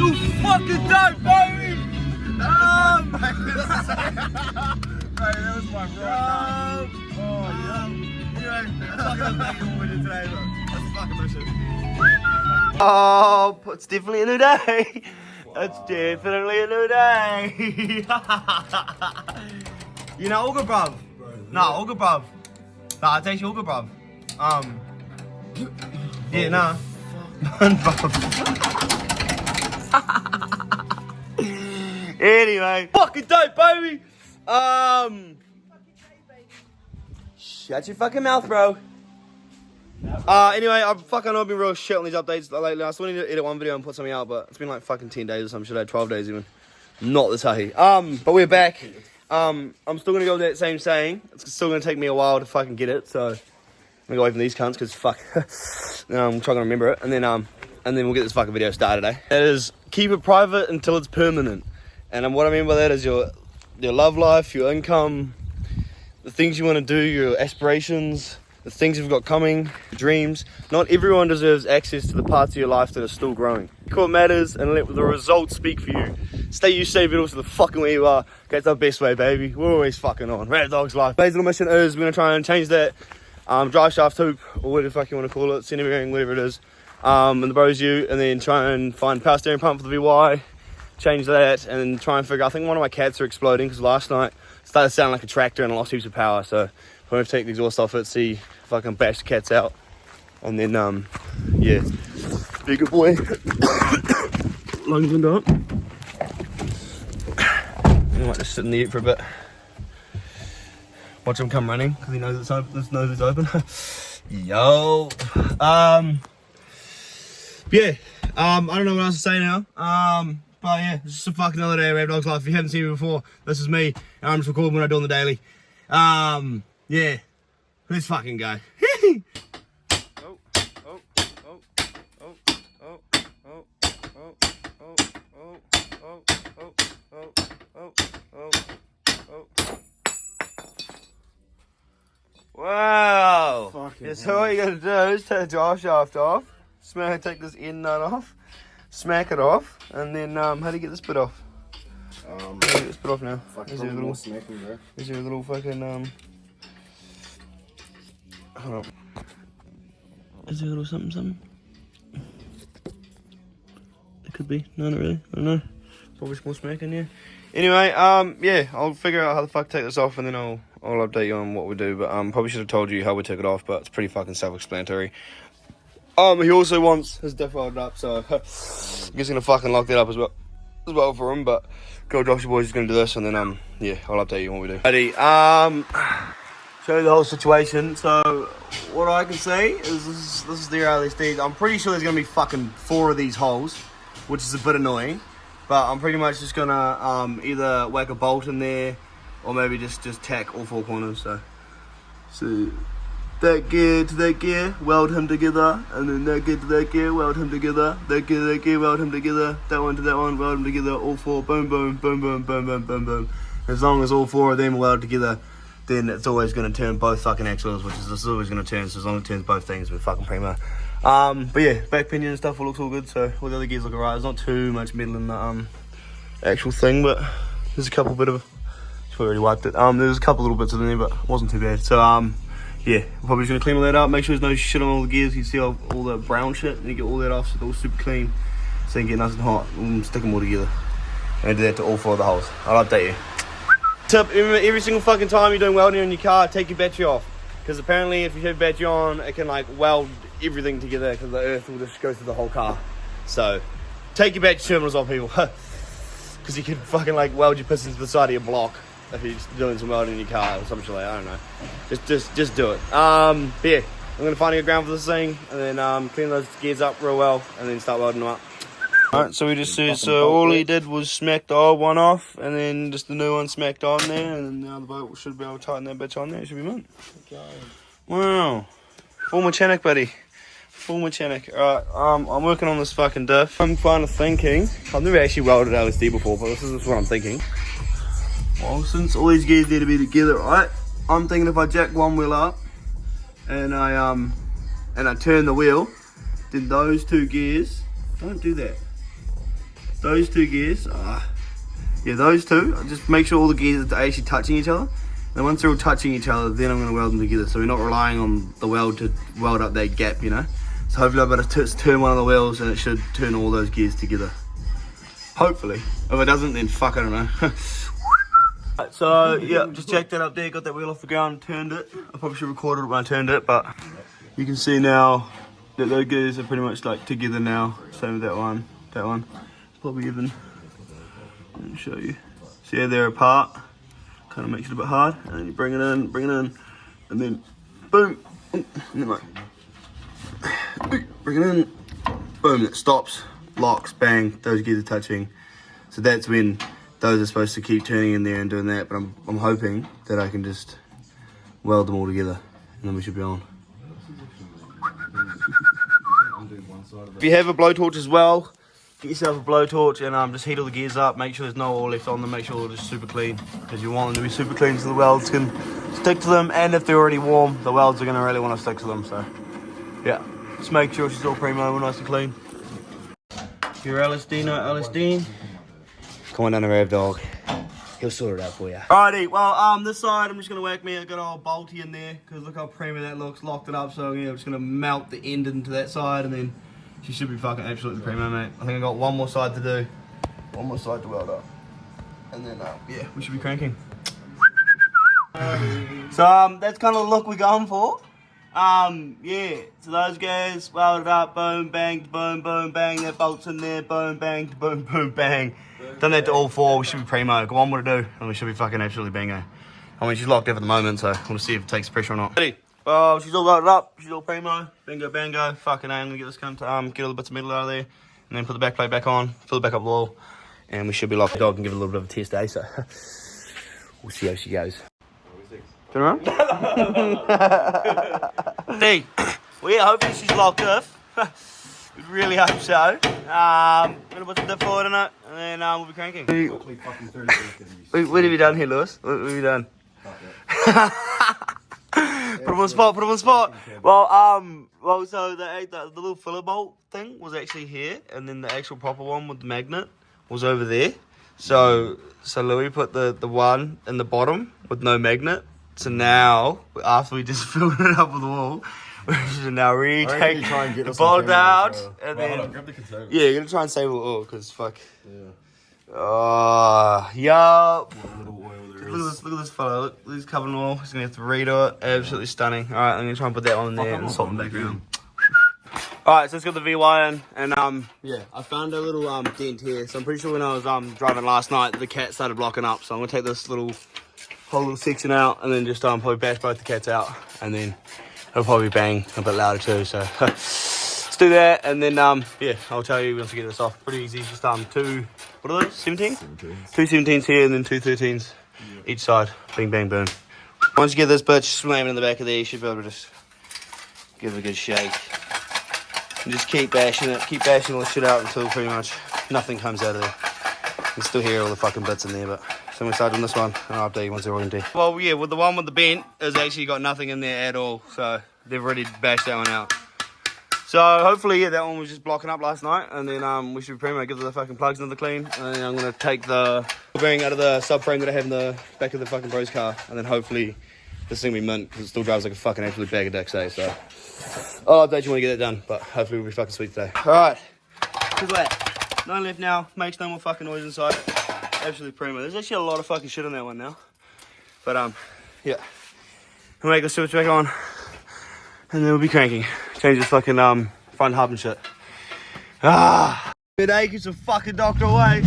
You fucking dope, baby! Mate, that was my right Oh, it's definitely a new day. It's definitely a new day. You know, all good, bruv. Nah, all good, bruv. Nah, it's actually all good, bruv. Yeah, nah. Anyway, fucking dope, baby. Shut your fucking mouth, bro. Anyway, I've been real shit on these updates lately. I still need to edit one video and put something out, but it's been like fucking 10 days or some shit, 12 days even. Not the tahi. But we're back. I'm still gonna go with that same saying. It's still gonna take me a while to fucking get it, so I'm gonna go away from these cunts, because fuck. I'm trying to remember it, and then we'll get this fucking video started, eh? That is, keep it private until it's permanent. And what I mean by that is your love life, your income, the things you want to do, your aspirations, the things you've got coming, your dreams. Not everyone deserves access to the parts of your life that are still growing. Keep what matters and let the results speak for you. Stay you, save it also the fucking way you are. That's the best way, baby. We're always fucking on. Ravdogslife. Today's little mission is we're gonna try and change that drive shaft hoop, or whatever the fuck you want to call it, center bearing, whatever it is, and the Bros U, and then try and find power steering pump for the VY, change that, and try and figure. I think one of my cats are exploding because last night it started sounding like a tractor and I lost heaps of power. So I'm gonna take the exhaust off it, see if I can bash the cats out, and then yeah, be a good boy. Lungs window up. I might just sit in the for a bit. Watch him come running because he knows it's open. This knows it's open. Yo. Yeah. I don't know what else to say now. But yeah, it's just a fucking another day of Ravdogslife. If you haven't seen me before, this is me. I'm just recording when I do on the daily. Yeah. Let's fucking go. Wow. So what you gotta do is take the drive shaft off, take this end nut off, smack it off, and then how do you get this bit off? How do you get this bit off now? Is there a little fucking hold on. Is there a little something? It could be. No, not really. I don't know. Probably more smack in here. Anyway, yeah, I'll figure out how the fuck to take this off, and then I'll update you on what we do. But probably should have told you how we took it off, but it's pretty fucking self-explanatory. He also wants his diff welded up, so I'm just gonna fucking lock that up as well for him. But go, Joshua boys is gonna do this, and then yeah, I'll update you on what we do. Ready? Show you the whole situation. So what I can say is this is their LSD. I'm pretty sure there's gonna be fucking 4 of these holes, which is a bit annoying. But I'm pretty much just gonna either whack a bolt in there, or maybe just tack all 4 corners. So that gear to that gear, weld him together, and then that gear to that gear, weld him together, that gear to that gear, weld him together, that one to that one, weld them together, all 4, boom, boom, boom, boom, boom, boom, boom, boom. As long as all 4 of them are welded together, then it's always gonna turn both fucking axles, which is this is always gonna turn. So as long as it turns both things, we're fucking primo. But yeah, back pinion and stuff all looks all good. So all the other gears look alright. There's not too much metal in the actual thing, but there's a couple bit of. I've already wiped it. There's a couple little bits in there, but it wasn't too bad. So yeah, we're probably just gonna clean all that up. Make sure there's no shit on all the gears. You see all the brown shit, and you get all that off, so it's all super clean. So you can get nice and hot and stick them all together. And do that to all 4 of the holes. I'll update you. Tip: every single fucking time you're doing welding on your car, take your battery off, because apparently if you have battery on, it can like weld everything together, because the earth will just go through the whole car. So take your battery terminals off, people, because you can fucking like weld your pistons to the side of your block if you're just doing some welding in your car or something like that. I don't know. Just do it. But yeah, I'm gonna find a good ground for this thing, and then clean those gears up real well, and then start welding them up. Alright, so we just so all he did was smack the old one off, and then just the new one smacked on there, and then now the bolt should be able to tighten that bitch on there. It should be mint. Wow, full mechanic, buddy, full mechanic. Alright, I'm working on this fucking diff. I'm kind of thinking, I've never actually welded LSD before, but this is what I'm thinking. Well, since all these gears need to be together, right? I'm thinking if I jack one wheel up, and I turn the wheel, then those 2 gears, don't do that. those two gears, yeah, those two, just make sure all the gears are actually touching each other. And once they're all touching each other, then I'm going to weld them together, so we're not relying on the weld to weld up that gap, you know. So hopefully I'll be able to turn one of the wheels and it should turn all those gears together. Hopefully. If it doesn't, then fuck, I don't know. Right, so yeah, just checked that up there, got that wheel off the ground, turned it. I probably should have recorded it when I turned it, but you can see now that those gears are pretty much like together now. Same with that one. Probably even, let me show you. See how they're apart? Kind of makes it a bit hard. And then you bring it in, and then boom, and then like, bring it in, boom, it stops, locks, bang, those gears are touching. So that's when those are supposed to keep turning in there and doing that, but I'm hoping that I can just weld them all together, and then we should be on. If you have a blowtorch as well, get yourself a blowtorch and just heat all the gears up, make sure there's no oil left on them, make sure they're just super clean, because you want them to be super clean so the welds can stick to them, and if they're already warm, the welds are going to really want to stick to them, so yeah, just make sure she's all primo, nice and clean. Your LSD, no LSD. Come on down to Ravdog. He'll sort it out for you. Alrighty, well, this side I'm just going to whack me a good old bolty in there, because look how primo that looks, locked it up, so yeah, I'm just going to melt the end into that side, and then she should be fucking absolutely primo, mate. I think I got one more side to do, one more side to weld up, and then, yeah, we should be cranking. So, that's kind of the look we're going for. Yeah, so those guys welded up, boom, bang, boom, bang, that bolt's in there, boom, bang, boom, bang. Done that to all four, we should be primo. Got one more to do, and we should be fucking absolutely bingo. I mean, she's locked up at the moment, so we'll see if it takes pressure or not. Ready? Oh, she's all loaded up, she's all primo, bingo, bango, fucking A, I'm gonna get this cunt, get all the bits of metal out of there, and then put the back plate back on, fill it back up with oil, and we should be locked. Dog can give it a little bit of a test, so we'll see how she goes. Turn around. See, well, yeah, hopefully she's locked off. We really hope so. We're gonna put some diff fluid in it, and then we'll be cranking. What have you done here, Lewis? What have you done? Put him on the spot. Well, so the little filler bolt thing was actually here, and then the actual proper one with the magnet was over there. So Louis put the one in the bottom with no magnet. So now, after we just filled it up with oil, we should now retake the bolt out, and then grab the container. Yeah, you're gonna try and save a little oil, cause fuck. Yeah. Oh, yup. Look at this fella. Look, he's covered in oil. He's gonna have to redo it. Absolutely stunning. All right, I'm gonna try and put that one in there and salt in the background. All right, so let's get the VY in, and yeah, I found a little dent here. So I'm pretty sure when I was driving last night, the cat started blocking up. So I'm gonna take this whole little section out, and then just probably bash both the cats out, and then it'll probably bang a bit louder too. So let's do that, and then yeah, I'll tell you once we get this off. Pretty easy. Just two, what are those? 17? 2 17s here, and then 2 13s each side. Bing, bang, boom. Once you get this bitch slamming in the back of there, you should be able to just give it a good shake. And just keep bashing it, keep bashing all the shit out until pretty much nothing comes out of there. You can still hear all the fucking bits in there, but so we start on this one, and I'll update you once they're all empty. Well, yeah, with the one with the bent, it's actually got nothing in there at all, so they've already bashed that one out. So hopefully, yeah, that one was just blocking up last night, and then we should pretty much give the fucking plugs another clean, and then I'm gonna take the bearing out of the subframe that I have in the back of the fucking bro's car, and then hopefully this thing will be mint, because it still drives like a fucking absolute bag of dicks, eh? So I'll update you when I get that done, but hopefully we'll be fucking sweet today. Alright, here's that. None left now, makes no more fucking noise inside. Absolutely primo. There's actually a lot of fucking shit on that one now. But yeah. We'll make the switch back on, and then we'll be cranking. Change this fucking front hub and shit. Today keeps a fucking doctor away.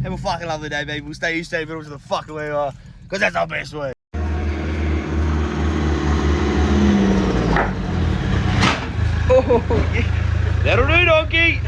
Have a fucking lovely day, baby. We'll stay middle to the fucking way we are, because that's our best way. Oh, yeah. That'll do, donkey.